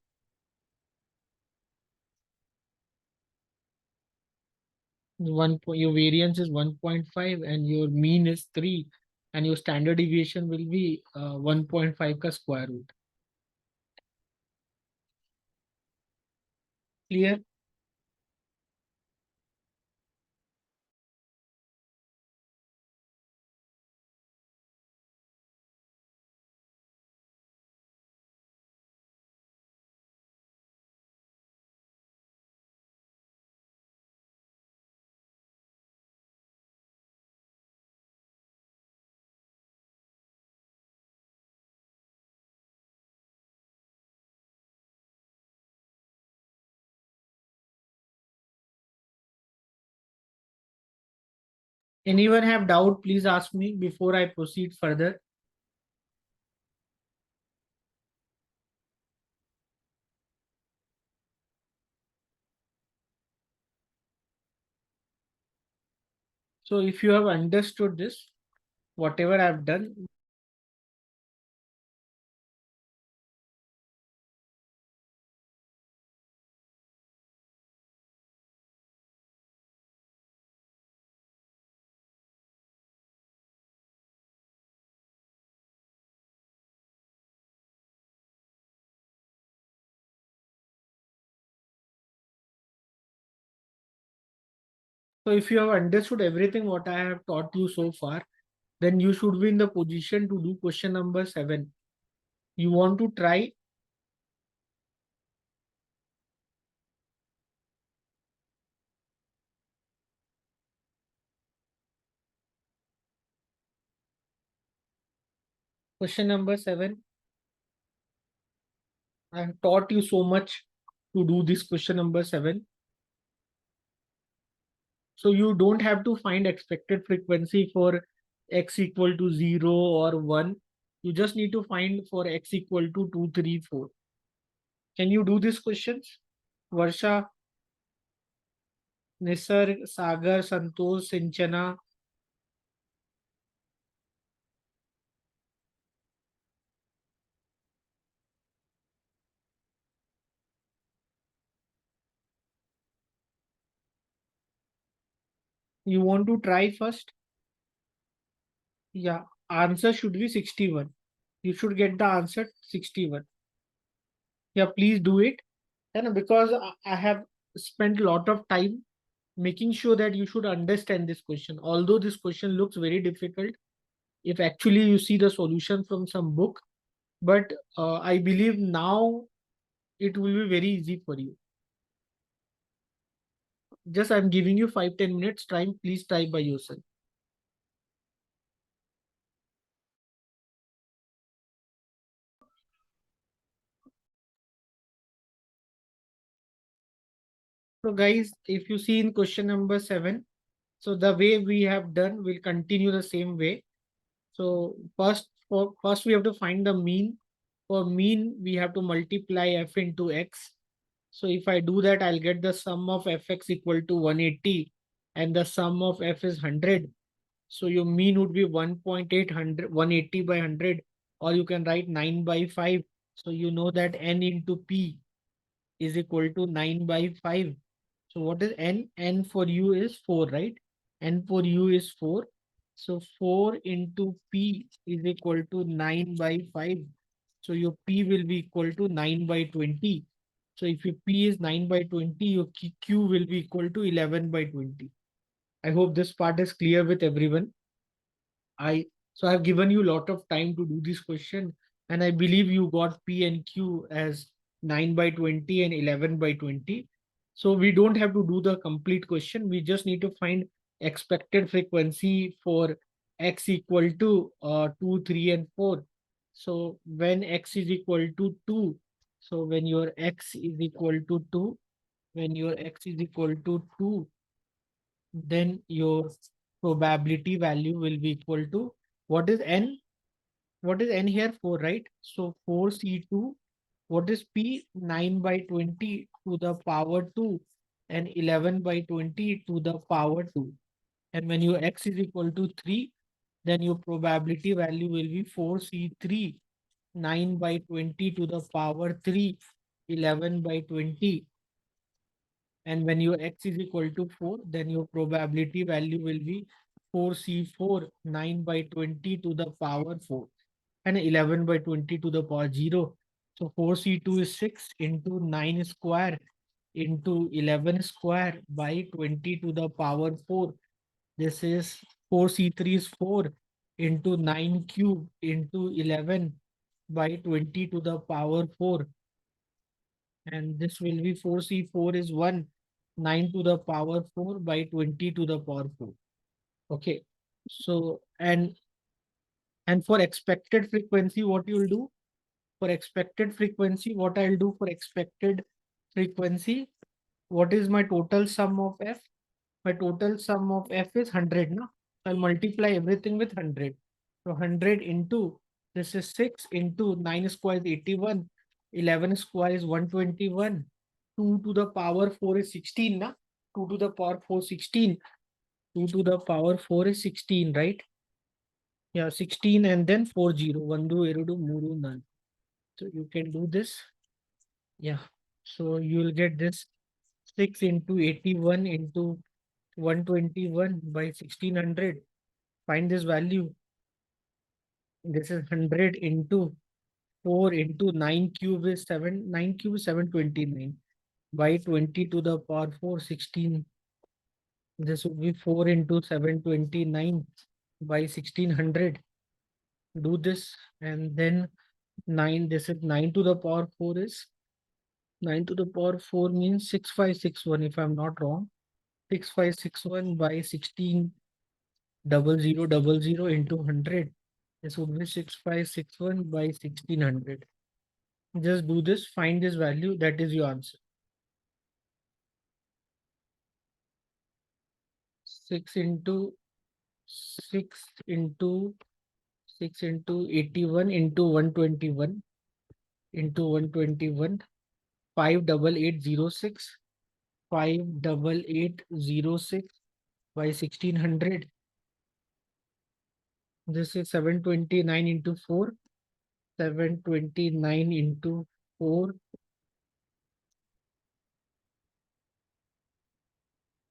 Your variance is 1.5 and your mean is 3, and your standard deviation will be 1.5 ka square root. Clear? Anyone have doubt, please ask me before I proceed further. So if you have understood this, whatever I've done, so if you have understood everything what I have taught you so far, then you should be in the position to do question number 7. You want to try? Question number 7. I have taught you so much to do this question number 7. So you don't have to find expected frequency for x equal to 0 or 1. You just need to find for x equal to 2, 3, 4. Can you do these questions? Varsha, Nisarg, Sagar, Santosh, Sinchana. You want to try first? Yeah, answer should be 61. You should get the answer 61. Yeah, please do it. And because I have spent a lot of time making sure that you should understand this question. Although this question looks very difficult, if actually you see the solution from some book, but I believe now it will be very easy for you. Just I'm giving you 5-10 minutes time. Please try by yourself. So guys, if you see in question number 7, so the way we have done, we'll continue the same way. So first we have to find the mean. For mean, we have to multiply f into x. So if I do that, I'll get the sum of fx equal to 180 and the sum of f is 100. So your mean would be 1.800, 180 by 100, or you can write 9 by 5. So you know that n into p is equal to 9 by 5. So what is n? N for you is 4, right? N for you is 4. So 4 into p is equal to 9 by 5. So your p will be equal to 9 by 20. So if your p is 9 by 20, your q will be equal to 11 by 20. I hope this part is clear with everyone. I so I've given you a lot of time to do this question, and I believe you got P and Q as 9 by 20 and 11 by 20. So we don't have to do the complete question. We just need to find expected frequency for x equal to 2, 3, and 4. So when x is equal to 2, so when your x is equal to 2, when your x is equal to 2, then your probability value will be equal to what is n? What is n here? 4, right? So 4C2. What is P? 9 by 20 to the power 2 and 11 by 20 to the power 2. And when your x is equal to 3, then your probability value will be 4C3, 9 by 20 to the power 3, 11 by 20. And when your x is equal to 4, then your probability value will be 4C4, 9 by 20 to the power 4 and 11 by 20 to the power 0. So 4C2 is 6 into 9 square into 11 square by 20 to the power 4. This is 4C3 is 4 into 9 cube into 11 by 20 to the power 4. And this will be 4C4 is 1, 9 to the power 4 by 20 to the power 4. Okay. So, and for expected frequency, what you will do? For expected frequency, what I'll do for expected frequency, what is my total sum of f? My total sum of f is 100, no? I'll multiply everything with 100. So 100 into, this is 6 into 9 square is 81, 11 square is 121, 2 to the power 4 is 16, na? 2 to the power 4 16, 2 to the power 4 is 16, right? Yeah, 16 and then 40, 1, 2, 3, none. So you can do this. Yeah. So you will get this 6 into 81 into 121 by 1600. Find this value. This is 100 into 4 into 9 cube is 7. 9 cube is 729 by 20 to the power 4 16. This would be 4 into 729 by 1600. Do this and then 9. This is 9 to the power 4 is 9 to the power 4 means 6561 if I'm not wrong. 6561 by 16 0000 into 100. This would be 6561 by 1600. Just do this, find this value, that is your answer. 6 into 6 into 6 into 81 into 121 into 121, 58806, 58806 by 1600. This is 729 into 4, 729 into 4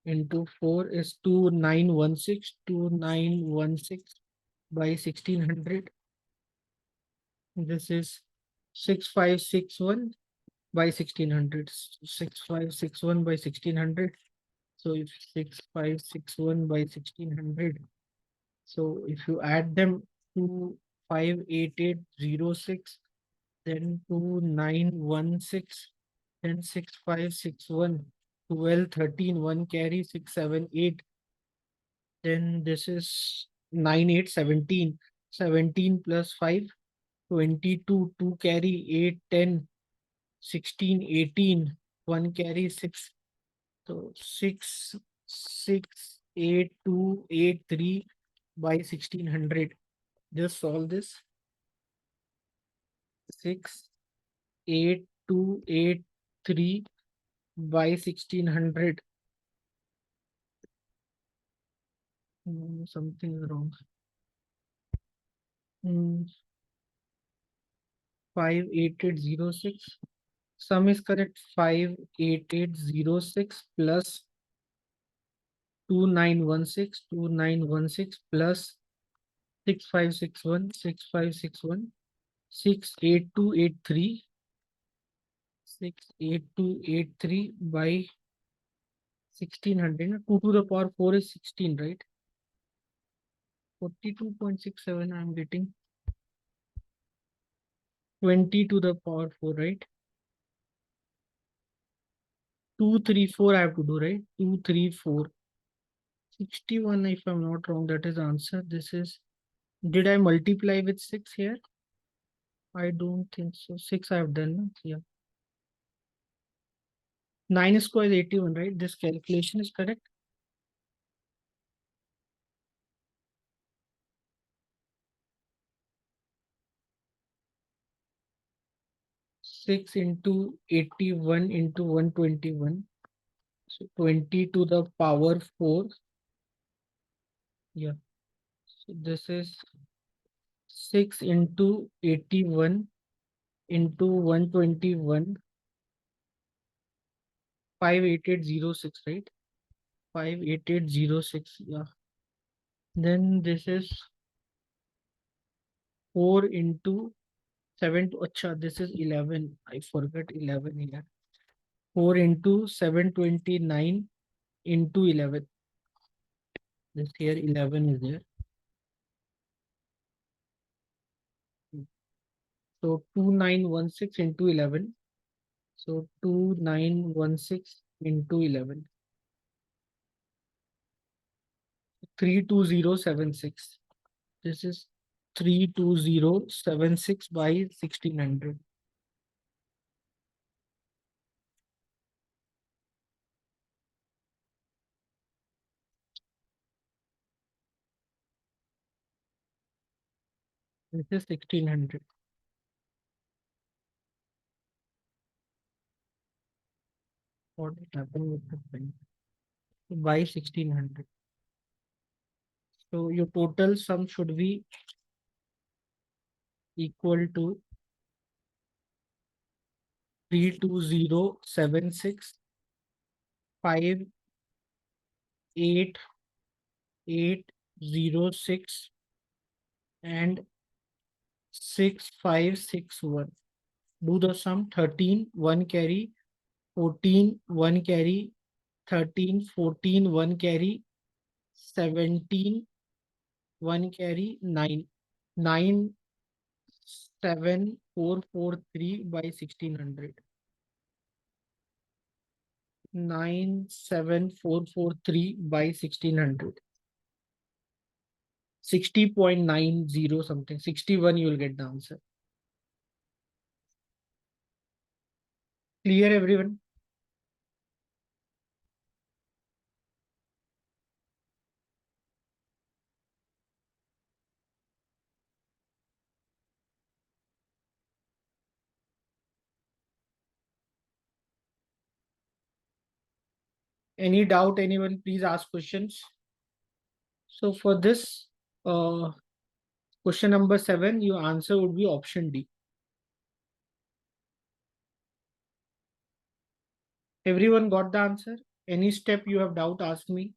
into 4 is 2916, 2916 by 1600. This is 6561 by 1600, 6561 by 1600. So if 6561 by 1600, so if you add them to 58806 then 2916, then 6561, 12, 13, 1 carry, 678. Then this is 9, 8, 17, 17 plus 5, 22, 2 carry, 8, 10, 16, 18, 1 carry, 6. So 6, 6, 8, 2, 8, 3 by 1600. Just solve this. 6, 8, 2, 8, 3 by 1600. Something is wrong. 58806. Sum is correct. 58806 plus 2916, 2916 plus 6561, 6561, 68283, 68283 by 1600. 2 to the power 4 is 16, right? 42.67 I'm getting. 20 to the power 4, right? 234 I have to do, right? 234. 61 if I'm not wrong, that is the answer. This is, did I multiply with 6 here? I don't think so. 6 I have done. No? Yeah. 9 square is 81, right? This calculation is correct. 6 into 81 into 121. So 20 to the power 4. Yeah. So this is 6 into 81 into 121. 58806, right? 58806. Yeah. Then this is 4 into 7. Acha, this is 11. I forgot 11 here. 4 into 729 into 11. This here 11 is there. So 2916 into 11. So 2916 into 11. 32076. This is 32076 by 1600. This is 1600. What happened with the pen? By 1600. So your total sum should be equal to 32076 58806 and 6561. Do the sum. 13, 1 carry, 14, 1 carry, 13, 14, 1 carry, 17, 1 carry, 9. 97443 by 1600. 97443 by 1600. 60.90 something. 61 you will get the answer. Clear everyone? Any doubt, anyone, please ask questions. So for this question number 7, your answer would be option D. Everyone got the answer? Any step you have doubt, ask me.